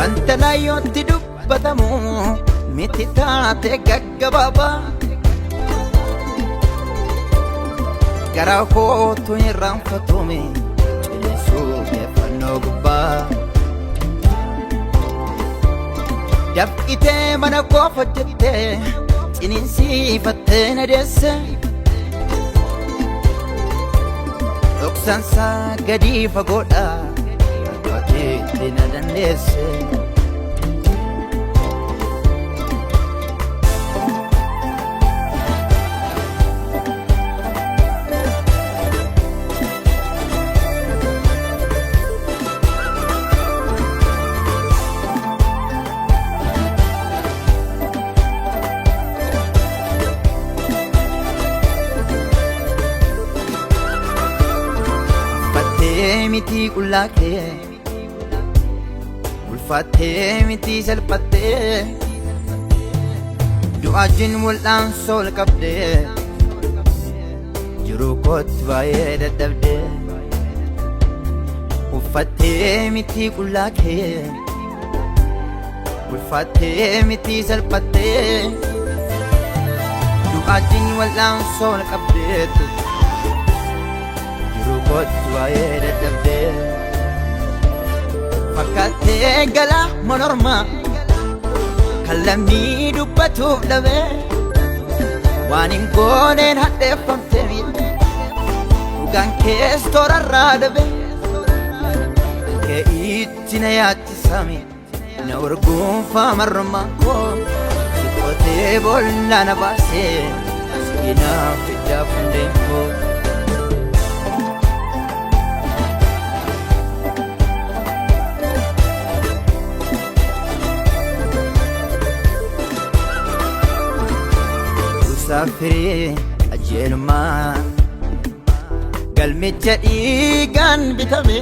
wanta laayyootti dubbatamu miti taate gaggababa garaa kootu hin raanfatume ciniinsuu keeffannoo gubbaa dabqitee mana koo hojjettee ciniinsiifattee na deesse dhoksansaa gadii fagoodha akkaateetti na dandeesse miti kullake ulfattee miti salphattee du'aajin mul'aan sol qabdee jiruu kootti baay'ee dadhabdee uffattee miti kullake ulfattee miti salphattee du'aajin mul'aan sol qabdee kootti baay'ee dadhabdee fakkattee gala manormaa kan lammii dubbatuuf dhabee waan hin gooneen hadheeffamtee miidhe dhugaan kees toorarraa dhabe kee itti na yaachisame na urguunfaa marrumaan koo siqotee boolla na baasee siinaaf fiddaaf hundeen koo Safiri ajelma galmicha dhiigaan bitame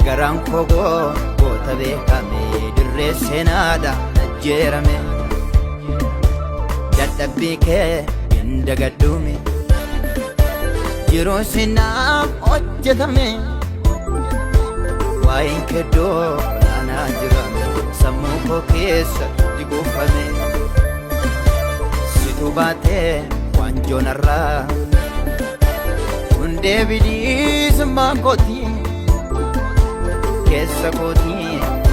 garaan kogoo goota beekame dirree seenaadha ajjeerame dadhabbii kee hin dagadduume jiruun sinaaf hojjetame waa'een keddoo anaa jirame sammuu koo keessatti guufame Tubate wanjonarra Unde bilisumma koti Keessa koti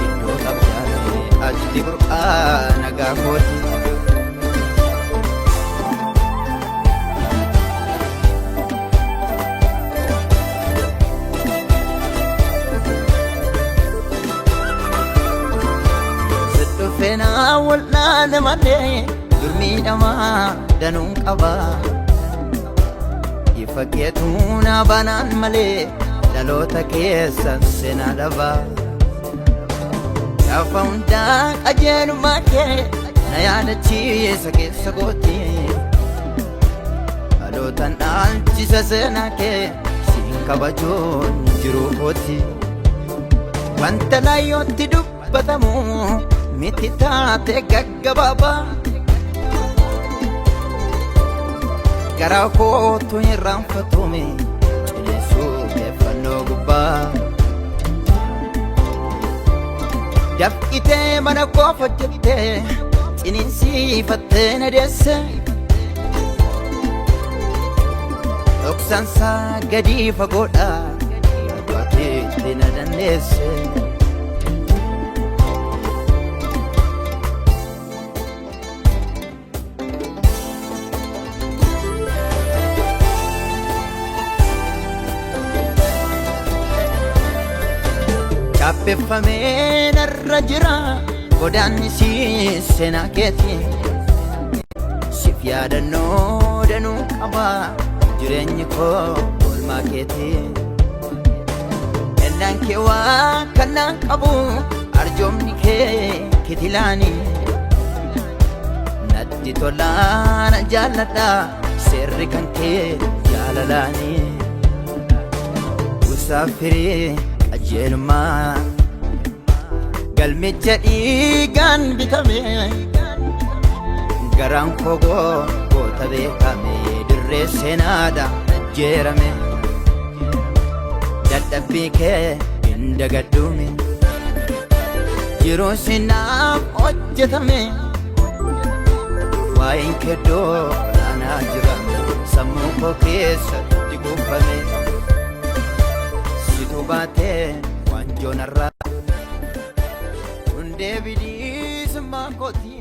Iddoo qabdaate Ajdi Qur'aana gaafoti Siddufeenaa wal'aana malee Durmii namaa danuun qaba ifa keetuu na banaan malee dhaloota keessa seenaa dhaba gaafa hundaa qajeelummaa kee na yaadachiisa keessa kooti dhalootaan dhaalchisa seenaa kee siin kabajuun jiruu kooti wanta laayyootti dubbatamu miti taate gaggababa garaa kootu hin raanfatume ciniinsuu keeffannoo gubbaa dabqitee mana koo hojjettee ciniinsiifattee na deesse dhoksansaa gadii fagoodha akkaateetti na dandeesse Cappeffamee narra jira godaanni seenaa keeti siif yaadannoo danuu qaba jireenyi koo oolmaa keeti ennaan kee waa kannaan qabu arjoomni kee kitilaani natti tolaana jaalladha seerri kan kee jaalalaani musaafirii ajelma galmicha dhiigaan bitame garaan kogoo goota beekame dirree seenaadha ajjeerame dadhabbii kee hin dagadduume yeroo sinaaf hojjetame waa'een keddoo olaanaa jira sammuu koo keessatti kuufame situ baatee waan joonarraa hundee bilisummaa kooti